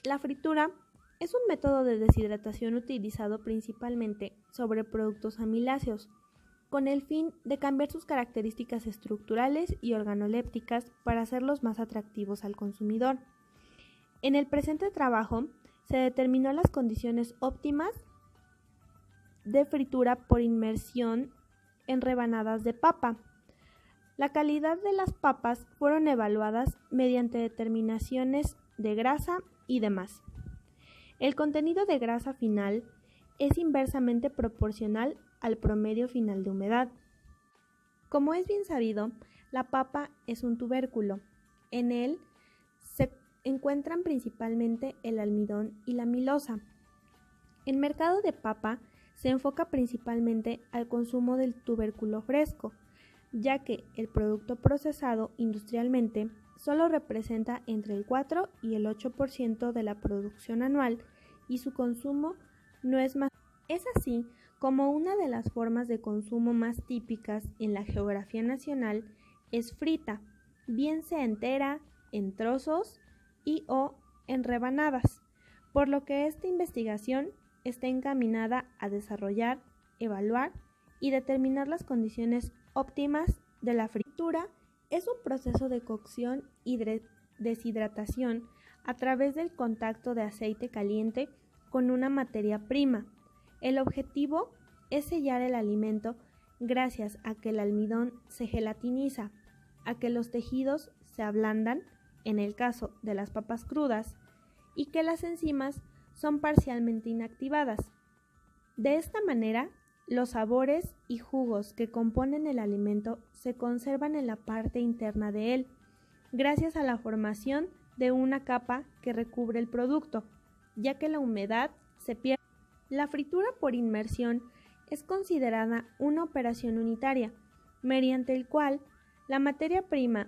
La fritura es un método de deshidratación utilizado principalmente sobre productos amiláceos, con el fin de cambiar sus características estructurales y organolépticas para hacerlos más atractivos al consumidor. En el presente trabajo se determinó las condiciones óptimas de fritura por inmersión en rebanadas de papa. La calidad de las papas fueron evaluadas mediante determinaciones de grasa y demás. El contenido de grasa final es inversamente proporcional al promedio final de humedad. Como es bien sabido, la papa es un tubérculo. En él se encuentran principalmente el almidón y la amilosa. El mercado de papa se enfoca principalmente al consumo del tubérculo fresco, ya que el producto procesado industrialmente solo representa entre el 4 y el 8% de la producción anual y su consumo no es más. Es así como una de las formas de consumo más típicas en la geografía nacional es frita, bien sea entera, en trozos y o en rebanadas, por lo que esta investigación está encaminada a desarrollar, evaluar y determinar las condiciones óptimas de la fritura. Es un proceso de cocción y deshidratación a través del contacto de aceite caliente con una materia prima. El objetivo es sellar el alimento gracias a que el almidón se gelatiniza, a que los tejidos se ablandan, en el caso de las papas crudas, y que las enzimas son parcialmente inactivadas. De esta manera, los sabores y jugos que componen el alimento se conservan en la parte interna de él, gracias a la formación de una capa que recubre el producto, ya que la humedad se pierde. La fritura por inmersión es considerada una operación unitaria, mediante el cual la materia prima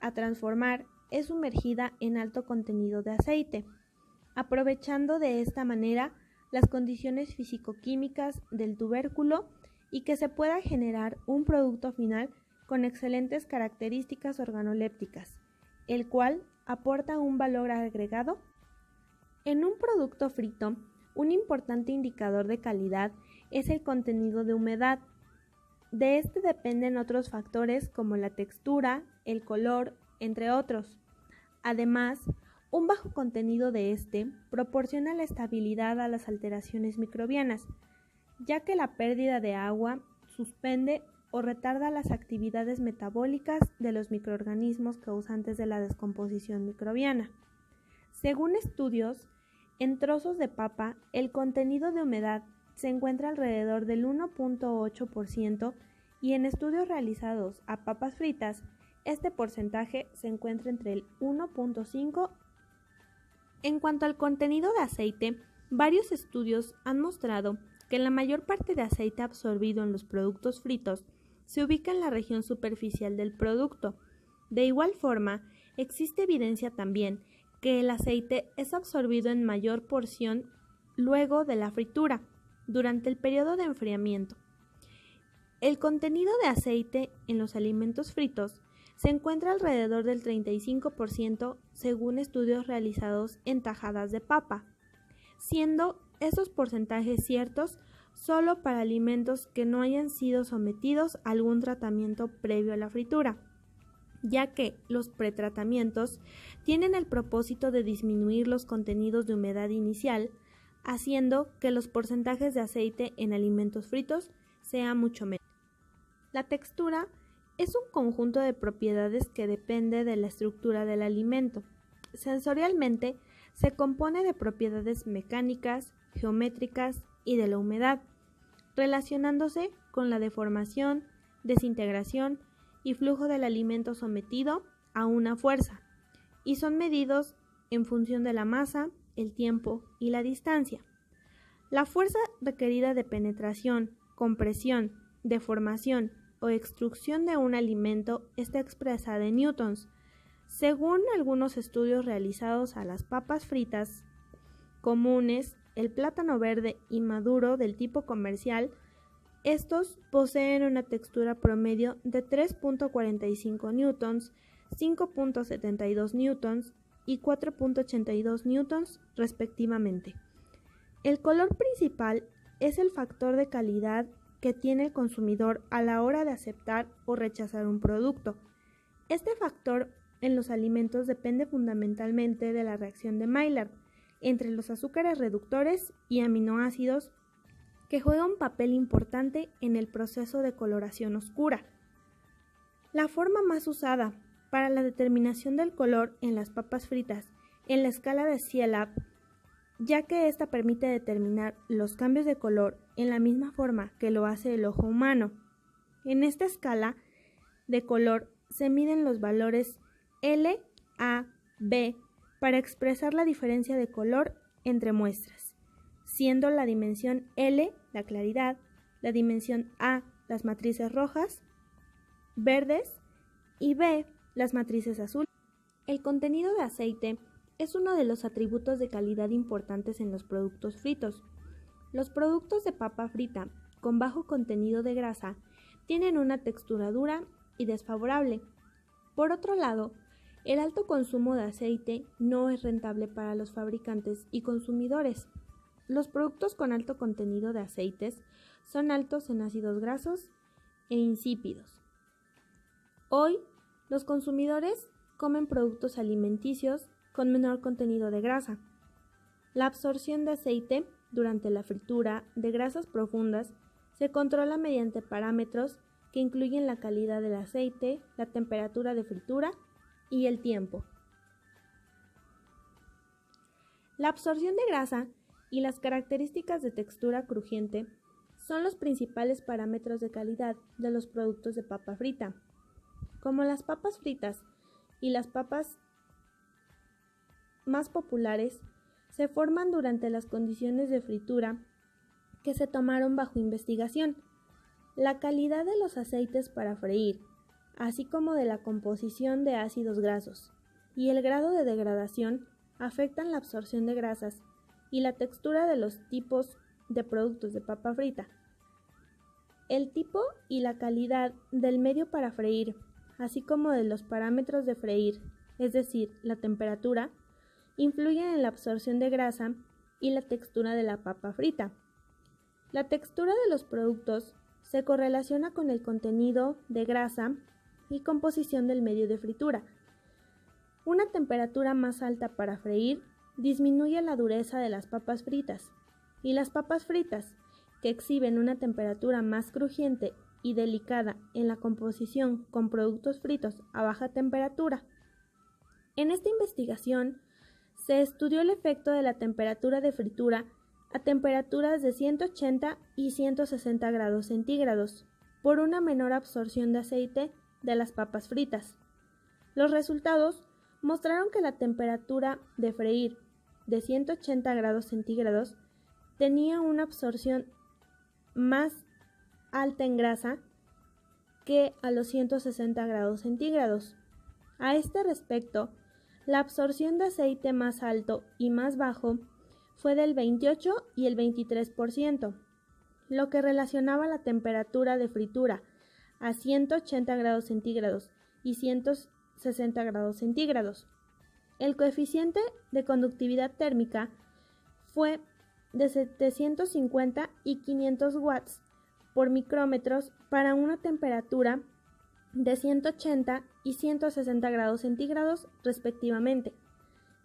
a transformar es sumergida en alto contenido de aceite, aprovechando de esta manera las condiciones físico-químicas del tubérculo y que se pueda generar un producto final con excelentes características organolépticas, el cual aporta un valor agregado. En un producto frito, un importante indicador de calidad es el contenido de humedad. De este dependen otros factores como la textura, el color, entre otros. Además, un bajo contenido de este proporciona la estabilidad a las alteraciones microbianas, ya que la pérdida de agua suspende o retarda las actividades metabólicas de los microorganismos causantes de la descomposición microbiana. Según estudios, en trozos de papa el contenido de humedad se encuentra alrededor del 1.8% y en estudios realizados a papas fritas este porcentaje se encuentra entre el 1.5%. En cuanto al contenido de aceite, varios estudios han mostrado que la mayor parte de aceite absorbido en los productos fritos se ubica en la región superficial del producto. De igual forma, existe evidencia también que el aceite es absorbido en mayor porción luego de la fritura, durante el periodo de enfriamiento. El contenido de aceite en los alimentos fritos se encuentra alrededor del 35% según estudios realizados en tajadas de papa, siendo esos porcentajes ciertos solo para alimentos que no hayan sido sometidos a algún tratamiento previo a la fritura, ya que los pretratamientos tienen el propósito de disminuir los contenidos de humedad inicial, haciendo que los porcentajes de aceite en alimentos fritos sean mucho menos. La textura es un conjunto de propiedades que depende de la estructura del alimento. Sensorialmente, se compone de propiedades mecánicas, geométricas y de la humedad, relacionándose con la deformación, desintegración y flujo del alimento sometido a una fuerza, y son medidos en función de la masa, el tiempo y la distancia. La fuerza requerida de penetración, compresión, deformación o extrusión de un alimento está expresada en newtons. Según algunos estudios realizados a las papas fritas comunes, el plátano verde y maduro del tipo comercial, estos poseen una textura promedio de 3.45 newtons, 5.72 newtons y 4.82 newtons respectivamente. El color principal es el factor de calidad que tiene el consumidor a la hora de aceptar o rechazar un producto. Este factor en los alimentos depende fundamentalmente de la reacción de Maillard entre los azúcares reductores y aminoácidos que juega un papel importante en el proceso de coloración oscura. La forma más usada para la determinación del color en las papas fritas en la escala de Cielab, ya que esta permite determinar los cambios de color en la misma forma que lo hace el ojo humano. En esta escala de color se miden los valores L, A, B para expresar la diferencia de color entre muestras, siendo la dimensión L la claridad, la dimensión A las matrices rojas, verdes y B las matrices azules. El contenido de aceite es uno de los atributos de calidad importantes en los productos fritos. Los productos de papa frita con bajo contenido de grasa tienen una textura dura y desfavorable. Por otro lado, el alto consumo de aceite no es rentable para los fabricantes y consumidores. Los productos con alto contenido de aceites son altos en ácidos grasos e insípidos. Hoy, los consumidores comen productos alimenticios con menor contenido de grasa. La absorción de aceite durante la fritura de grasas profundas se controla mediante parámetros que incluyen la calidad del aceite, la temperatura de fritura y el tiempo. La absorción de grasa y las características de textura crujiente son los principales parámetros de calidad de los productos de papa frita. Como las papas fritas y las papas más populares se forman durante las condiciones de fritura que se tomaron bajo investigación, la calidad de los aceites para freír, así como de la composición de ácidos grasos y el grado de degradación afectan la absorción de grasas y la textura de los tipos de productos de papa frita. El tipo y la calidad del medio para freír, así como de los parámetros de freír, es decir, la temperatura, influyen en la absorción de grasa y la textura de la papa frita. La textura de los productos se correlaciona con el contenido de grasa y composición del medio de fritura. Una temperatura más alta para freír disminuye la dureza de las papas fritas, y las papas fritas, que exhiben una temperatura más crujiente y delicada en la composición con productos fritos a baja temperatura. En esta investigación se estudió el efecto de la temperatura de fritura a temperaturas de 180 y 160 grados centígrados por una menor absorción de aceite de las papas fritas. Los resultados mostraron que la temperatura de freír de 180 grados centígrados tenía una absorción más alta en grasa que a los 160 grados centígrados. A este respecto, la absorción de aceite más alto y más bajo fue del 28 y el 23%, lo que relacionaba la temperatura de fritura a 180 grados centígrados y 160 grados centígrados. El coeficiente de conductividad térmica fue de 750 y 500 watts por micrómetros para una temperatura de 180 y 160 grados centígrados respectivamente,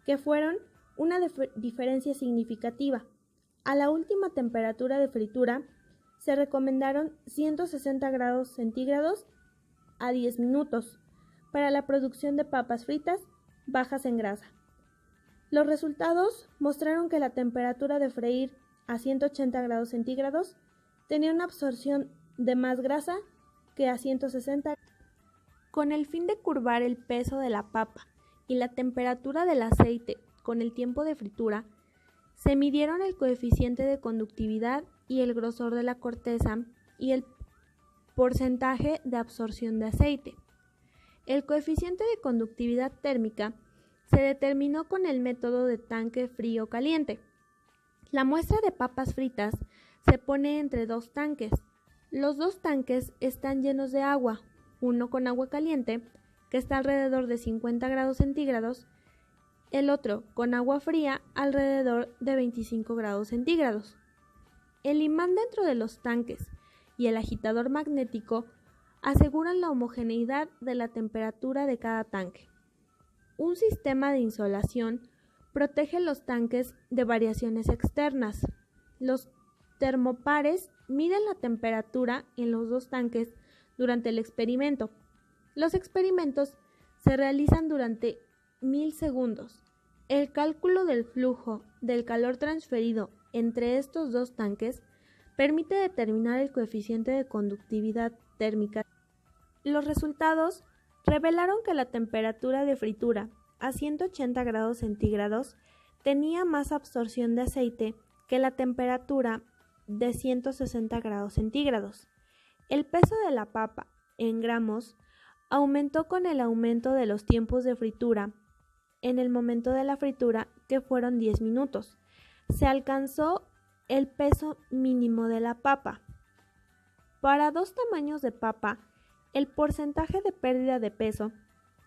que fueron una diferencia significativa. A la última temperatura de fritura se recomendaron 160 grados centígrados a 10 minutos para la producción de papas fritas bajas en grasa. Los resultados mostraron que la temperatura de freír a 180 grados centígrados tenía una absorción de más grasa que a 160. Con el fin de curvar el peso de la papa y la temperatura del aceite con el tiempo de fritura, se midieron el coeficiente de conductividad y el grosor de la corteza y el porcentaje de absorción de aceite. El coeficiente de conductividad térmica se determinó con el método de tanque frío-caliente. La muestra de papas fritas se pone entre dos tanques. Los dos tanques están llenos de agua, uno con agua caliente, que está alrededor de 50 grados centígrados, el otro con agua fría alrededor de 25 grados centígrados. El imán dentro de los tanques y el agitador magnético aseguran la homogeneidad de la temperatura de cada tanque. Un sistema de insolación protege los tanques de variaciones externas. Los termopares miden la temperatura en los dos tanques durante el experimento. Los experimentos se realizan durante 1000 segundos. El cálculo del flujo del calor transferido entre estos dos tanques permite determinar el coeficiente de conductividad térmica. Los resultados revelaron que la temperatura de fritura a 180 grados centígrados tenía más absorción de aceite que la temperatura de 160 grados centígrados. El peso de la papa, en gramos, aumentó con el aumento de los tiempos de fritura en el momento de la fritura, que fueron 10 minutos. Se alcanzó el peso mínimo de la papa. Para dos tamaños de papa, el porcentaje de pérdida de peso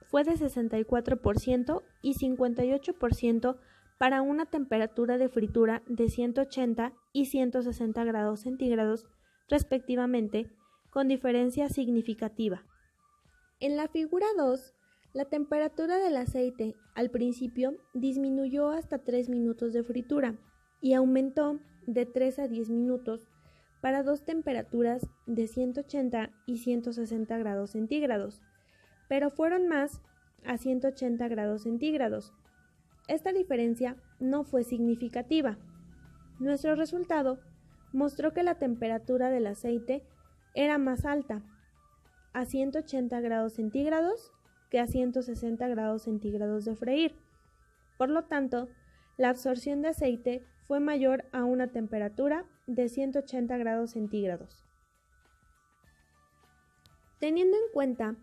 fue de 64% y 58% para una temperatura de fritura de 180 y 160 grados centígrados, respectivamente, con diferencia significativa. En la figura 2, la temperatura del aceite al principio disminuyó hasta 3 minutos de fritura y aumentó de 3 a 10 minutos para dos temperaturas de 180 y 160 grados centígrados, pero fueron más a 180 grados centígrados. Esta diferencia no fue significativa. Nuestro resultado mostró que la temperatura del aceite era más alta a 180 grados centígrados que a 160 grados centígrados de freír. Por lo tanto, la absorción de aceite fue mayor a una temperatura de 180 grados centígrados. Teniendo en cuenta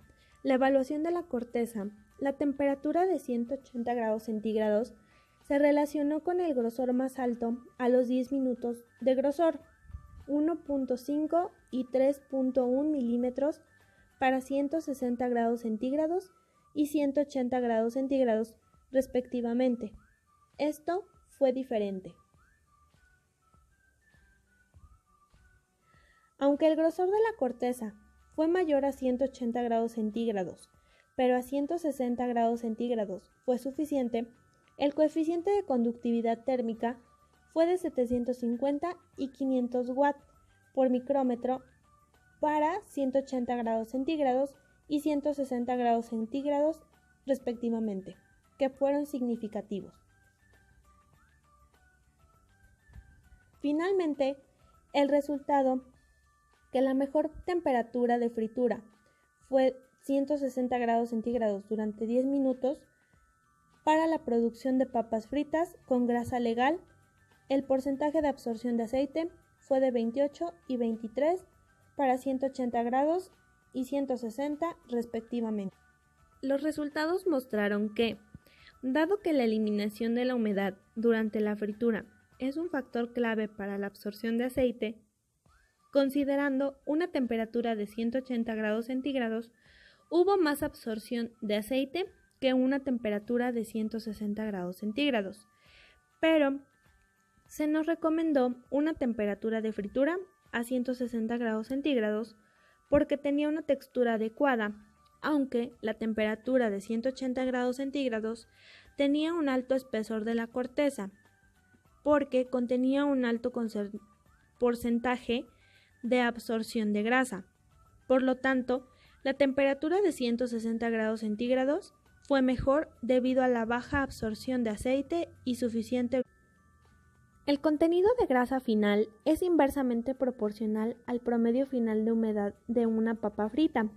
la evaluación de la corteza, la temperatura de 180 grados centígrados se relacionó con el grosor más alto a los 10 minutos de grosor, 1.5 y 3.1 milímetros para 160 grados centígrados y 180 grados centígrados respectivamente. Esto fue diferente. Aunque el grosor de la corteza fue mayor a 180 grados centígrados, pero a 160 grados centígrados fue suficiente, el coeficiente de conductividad térmica fue de 750 y 500 watts por micrómetro para 180 grados centígrados y 160 grados centígrados respectivamente, que fueron significativos. Finalmente, el resultado que la mejor temperatura de fritura fue 160 grados centígrados durante 10 minutos para la producción de papas fritas con grasa legal. El porcentaje de absorción de aceite fue de 28 y 23 para 180 grados y 160 respectivamente. Los resultados mostraron que, dado que la eliminación de la humedad durante la fritura es un factor clave para la absorción de aceite, considerando una temperatura de 180 grados centígrados, hubo más absorción de aceite que una temperatura de 160 grados centígrados, pero se nos recomendó una temperatura de fritura a 160 grados centígrados porque tenía una textura adecuada, aunque la temperatura de 180 grados centígrados tenía un alto espesor de la corteza, porque contenía un alto porcentaje de absorción de grasa. Por lo tanto, la temperatura de 160 grados centígrados fue mejor debido a la baja absorción de aceite y suficiente. El contenido de grasa final es inversamente proporcional al promedio final de humedad de una papa frita,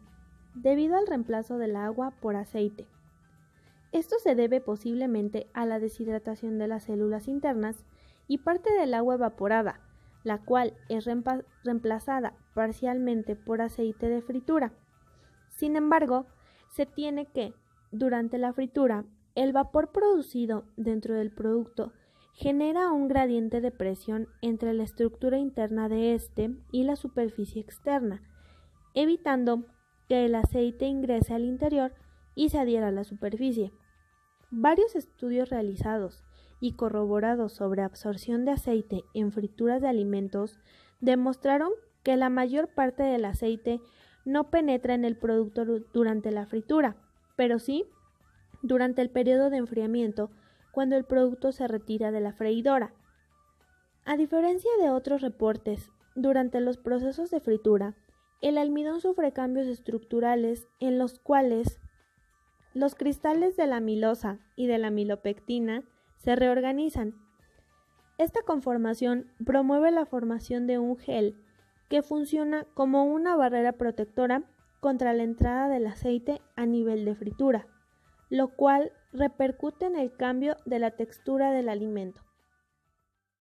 debido al reemplazo del agua por aceite. Esto se debe posiblemente a la deshidratación de las células internas y parte del agua evaporada, la cual es reemplazada parcialmente por aceite de fritura. Sin embargo, se tiene que, durante la fritura, el vapor producido dentro del producto genera un gradiente de presión entre la estructura interna de este y la superficie externa, evitando que el aceite ingrese al interior y se adhiera a la superficie. Varios estudios realizados y corroborados sobre absorción de aceite en frituras de alimentos demostraron que la mayor parte del aceite no penetra en el producto durante la fritura, pero sí durante el periodo de enfriamiento, cuando el producto se retira de la freidora. A diferencia de otros reportes, durante los procesos de fritura, el almidón sufre cambios estructurales en los cuales los cristales de la amilosa y de la amilopectina se reorganizan. Esta conformación promueve la formación de un gel que funciona como una barrera protectora contra la entrada del aceite a nivel de fritura, lo cual repercute en el cambio de la textura del alimento.